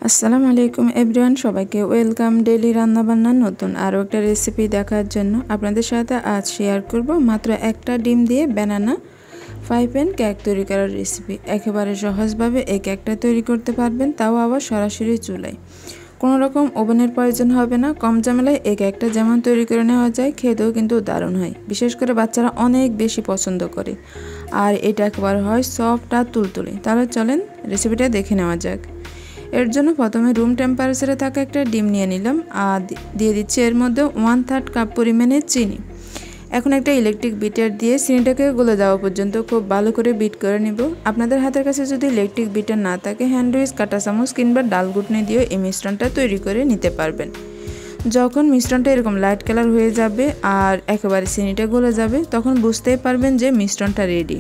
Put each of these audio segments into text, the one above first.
আসসালামু আলাইকুম এভরিওয়ান, সবাইকে ওয়েলকাম ডেইলি রান্না বান্নার নতুন আরও একটা রেসিপি দেখার জন্য। আপনাদের সাথে আজ শেয়ার করব মাত্র একটা ডিম দিয়ে ব্যানানা 5 কেক তৈরি করার রেসিপি। একেবারে সহজভাবে এই কেকটা তৈরি করতে পারবেন, তাও আবার সরাসরি চুলায়। কোনো রকম ওভেনের প্রয়োজন হবে না। কম ঝামেলায় এই কেকটা যেমন তৈরি করে নেওয়া যায়, খেতেও কিন্তু দারুণ হয়। বিশেষ করে বাচ্চারা অনেক বেশি পছন্দ করে, আর এটা একেবারে হয় সফট আর তুলতুলে। তাহলে চলেন রেসিপিটা দেখে নেওয়া যাক। এর জন্য প্রথমে রুম টেম্পারেচারে থাকা একটা ডিম নিয়ে নিলাম আর দিয়ে দিচ্ছি এর মধ্যে 1/3 কাপ পরিমাণে চিনি। এখন একটা ইলেকট্রিক বিটার দিয়ে চিনিটাকে গলে যাওয়া পর্যন্ত খুব ভালো করে বিট করে নিব। আপনাদের হাতের কাছে যদি ইলেকট্রিক বিটার না থাকে, হ্যান্ড উইচ, কাঁটা চামচ কিংবা ডাল ঘুটনি দিয়েও এই মিশ্রণটা তৈরি করে নিতে পারবেন। যখন মিশ্রণটা এরকম লাইট কালার হয়ে যাবে আর একেবারে চিনিটা গলে যাবে, তখন বুঝতেই পারবেন যে মিশ্রণটা রেডি।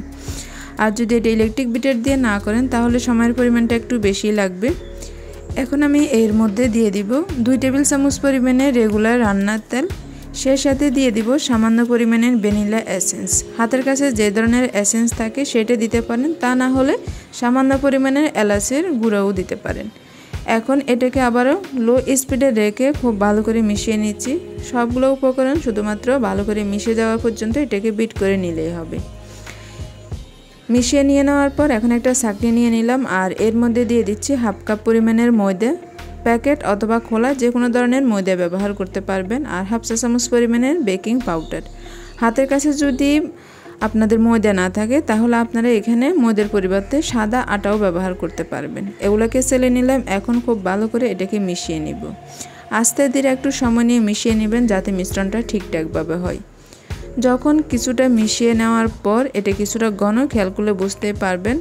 আর যদি এটা ইলেকট্রিক বিটার দিয়ে না করেন, তাহলে সময়ের পরিমাণটা একটু বেশি লাগবে। এখন আমি এর মধ্যে দিয়ে দিব 2 টেবিল চামচ পরিমাণে রেগুলার রান্নার তেল। সেই সাথে দিয়ে দিব সামান্য পরিমাণের ভ্যানিলা এসেন্স। হাতের কাছে যে ধরনের এসেন্স থাকে সেটা দিতে পারেন, তা না হলে সামান্য পরিমাণের এলাচের গুঁড়োও দিতে পারেন। এখন এটাকে আবারও লো স্পিডে রেখে খুব ভালো করে মিশিয়ে নিচ্ছি। সবগুলো উপকরণ শুধুমাত্র ভালো করে মিশে যাওয়া পর্যন্ত এটাকে বিট করে নিলেই হবে। মিশিয়ে নিয়ে নেওয়ার পর এখন একটা ছাঁকনি নিয়ে নিলাম আর এর মধ্যে দিয়ে দিচ্ছি 1/2 কাপ পরিমাণের ময়দা। প্যাকেট অথবা খোলা যে কোনো ধরনের ময়দা ব্যবহার করতে পারবেন। আর 1/2 চা চামচ পরিমাণের বেকিং পাউডার। হাতের কাছে যদি আপনাদের ময়দা না থাকে, তাহলে আপনারা এখানে ময়দার পরিবর্তে সাদা আটাও ব্যবহার করতে পারবেন। এগুলোকে চেলে নিলাম। এখন খুব ভালো করে এটাকে মিশিয়ে নিব। আস্তে ধীরে একটু সময় নিয়ে মিশিয়ে নেবেন, যাতে মিশ্রণটা ঠিকঠাকভাবে হয়। যখন কিছুটা মিশিয়ে নেওয়ার পর এটা কিছুটা ঘন খেয়াল করলে বুঝতে পারবেন,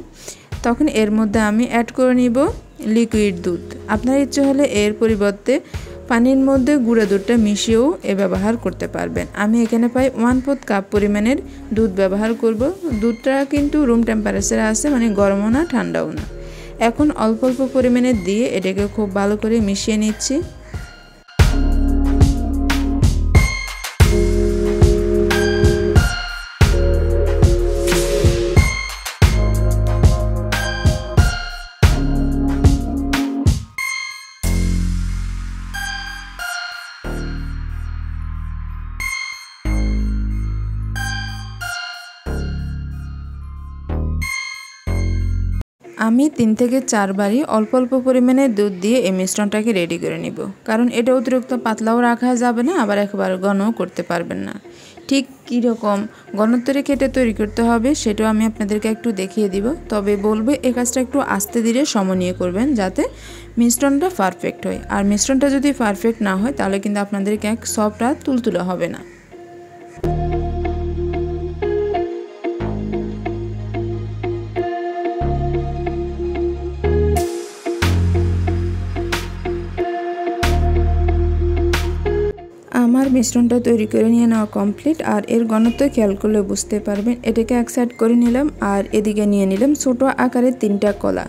তখন এর মধ্যে আমি অ্যাড করে নিব লিকুইড দুধ। আপনার ইচ্ছে হলে এর পরিবর্তে পানির মধ্যে গুঁড়া দুধটা মিশিয়েও ব্যবহার করতে পারবেন। আমি এখানে প্রায় 1/4 কাপ পরিমাণের দুধ ব্যবহার করব। দুধটা কিন্তু রুম টেম্পারেচারে আছে, মানে গরমও না ঠান্ডাও না। এখন অল্প অল্প পরিমাণে দিয়ে এটাকে খুব ভালো করে মিশিয়ে নিচ্ছি। আমি 3 থেকে 4 বারই অল্প অল্প পরিমাণে দুধ দিয়ে এই মিশ্রণটাকে রেডি করে নিব, কারণ এটা অতিরিক্ত পাতলাও রাখা যাবে না, আবার একেবারে ঘনও করতে পারবেন না। ঠিক কীরকম ঘনত্ব রেখে এটা তৈরি করতে হবে সেটাও আমি আপনাদেরকে একটু দেখিয়ে দিব। তবে বলবো এই কাজটা একটু আস্তে ধীরে সময় নিয়ে করবেন, যাতে মিশ্রণটা পারফেক্ট হয়। আর মিশ্রণটা যদি পারফেক্ট না হয়, তাহলে কিন্তু আপনাদের কেক সফট আর তুলতুলে হবে না। আমার মিশ্রণটা তৈরি করে নিয়ে নেওয়া কমপ্লিট। আর এর ঘনত্ব খেয়াল করলে বুঝতে পারবেন। এটাকে এক সাইড করে নিলাম আর এদিকে নিয়ে নিলাম ছোট আকারের 3টা কলা।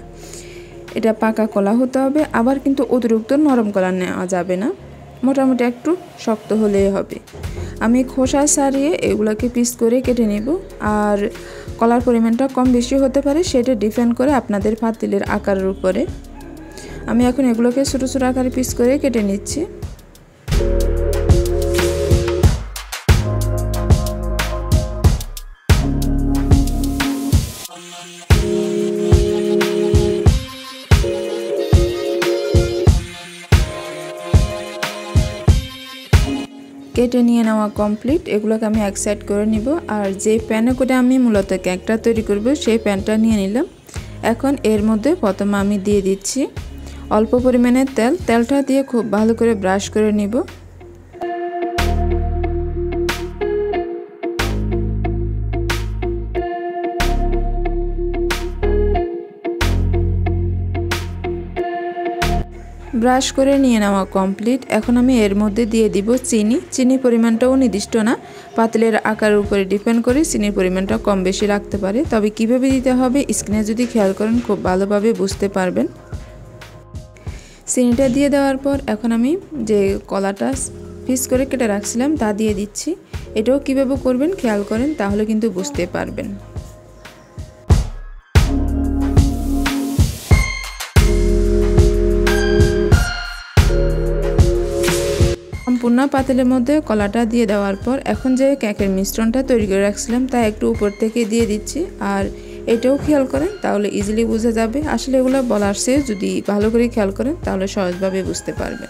এটা পাকা কলা হতে হবে, আবার কিন্তু অতিরিক্ত নরম কলা নেওয়া যাবে না, মোটামুটি একটু শক্ত হলেই হবে। আমি খোসা ছাড়িয়ে এগুলোকে পিস করে কেটে নেব। আর কলার পরিমাণটা কম বেশি হতে পারে, সেটা ডিপেন্ড করে আপনাদের পাতিলের আকারের উপরে। আমি এখন এগুলোকে ছোটো ছোটো আকারে পিস করে কেটে নিচ্ছি। কেটে নিয়ে নেওয়া কমপ্লিট। এগুলোকে আমি এক সাইড করে নিব। আর যে প্যানে করে আমি মূলত কেকটা তৈরি করব, সেই প্যানটা নিয়ে নিলাম। এখন এর মধ্যে প্রথমে আমি দিয়ে দিচ্ছি অল্প পরিমাণে তেল। তেলটা দিয়ে খুব ভালো করে ব্রাশ করে নিব। ব্রাশ করে নিয়ে নেওয়া কমপ্লিট। এখন আমি এর মধ্যে দিয়ে দিব চিনি। চিনির পরিমাণটাও নির্দিষ্ট না, পাতিলের আকারের উপরে ডিপেন্ড করে চিনির পরিমাণটা কম বেশি রাখতে পারে। তবে কিভাবে দিতে হবে স্ক্রিনে যদি খেয়াল করেন, খুব ভালোভাবে বুঝতে পারবেন। চিনিটা দিয়ে দেওয়ার পর এখন আমি যে কলাটা পিস করে কেটে রাখছিলাম তা দিয়ে দিচ্ছি। এটাও কিভাবে করবেন খেয়াল করেন, তাহলে কিন্তু বুঝতে পারবেন। সম্পূর্ণ পাতিলের মধ্যে কলাটা দিয়ে দেওয়ার পর এখন যে কেকের মিশ্রণটা তৈরি করে রাখছিলাম তা একটু উপর থেকে দিয়ে দিচ্ছি। আর এটাও খেয়াল করেন তাহলে ইজিলি বোঝা যাবে। আসলে এগুলো বলার চেয়ে যদি ভালো করে খেয়াল করেন তাহলে সহজভাবে বুঝতে পারবেন।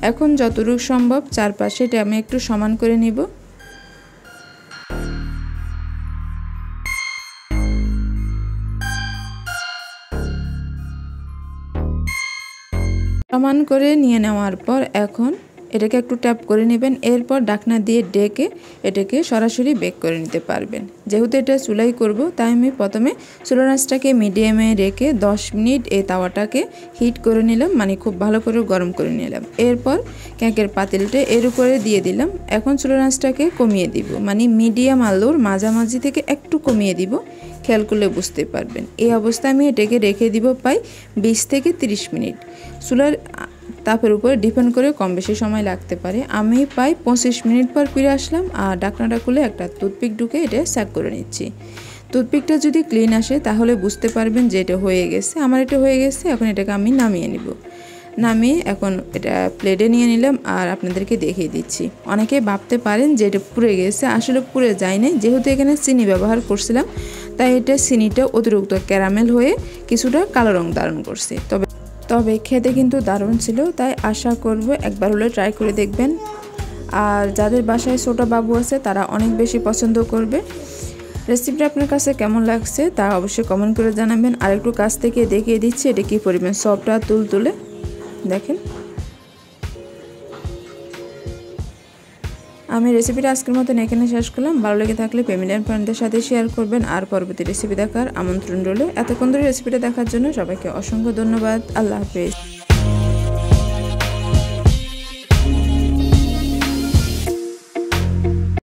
এখন যতটুকু সম্ভব চারপাশে এটা আমি একটু সমান করে নিব। সমান করে নিয়ে নেওয়ার পর এখন এটাকে একটু ট্যাপ করে নেবেন। এরপর ঢাকনা দিয়ে ডেকে এটাকে সরাসরি বেক করে নিতে পারবেন। যেহেতু এটা চুলাই করব তাই আমি প্রথমে চুলার আঁচটাকে মিডিয়ামে রেখে 10 মিনিট এই তাওয়াটাকে হিট করে নিলাম, মানে খুব ভালো করে গরম করে নিলাম। এরপর কেকের পাতিলটা এর উপরে দিয়ে দিলাম। এখন চুলার আঁচটাকে কমিয়ে দিব, মানে মিডিয়াম আলোর মাঝামাঝি থেকে একটু কমিয়ে দিব। খেয়াল করলে বুঝতে পারবেন। এই অবস্থায় আমি এটাকে রেখে দিব প্রায় 20 থেকে 30 মিনিট। চুলার তাপের উপর ডিপেন্ড করে কম বেশি সময় লাগতে পারে। আমি প্রায় 25 মিনিট পর ফিরে আসলাম আর ঢাকনাটা খুলে একটা টুথপিক ঢুকে এটা চেক করে নিচ্ছি। টুথপিকটা যদি ক্লিন আসে তাহলে বুঝতে পারবেন যে এটা হয়ে গেছে। আমার এটা হয়ে গেছে। এখন এটাকে আমি নামিয়ে নিব। নামিয়ে এখন এটা প্লেটে নিয়ে নিলাম আর আপনাদেরকে দেখিয়ে দিচ্ছি। অনেকে ভাবতে পারেন যে এটা পুড়ে গেছে, আসলে পুড়ে যায়নি। যেহেতু এখানে চিনি ব্যবহার করছিলাম তাই এটা চিনিটা অতিরিক্ত ক্যারামেল হয়ে কিছুটা কালো রং ধারণ করছে। তবে খেতে কিন্তু দারুণ ছিল। তাই আশা করব একবার হলে ট্রাই করে দেখবেন। আর যাদের বাসায় ছোট বাবু আছে তারা অনেক বেশি পছন্দ করবে। রেসিপিটা আপনার কাছে কেমন লাগছে তা অবশ্যই কমেন্ট করে জানাবেন। আর একটু কাছ থেকে দেখিয়ে দিচ্ছি এটা কি পরিমাণ সফট আর তুলতুলে দেখেন। আমি রেসিপিটা আজকের মতন এখানে শেষ করলাম। ভালো লেগে থাকলে ফ্যামিলি অ্যান্ড ফ্রেন্ডদের সাথে শেয়ার করবেন। আর পরবর্তী রেসিপি দেখার আমন্ত্রণ রইল। এতক্ষণ ধরে রেসিপিটা দেখার জন্য সবাইকে অসংখ্য ধন্যবাদ। আল্লাহ হাফেজ।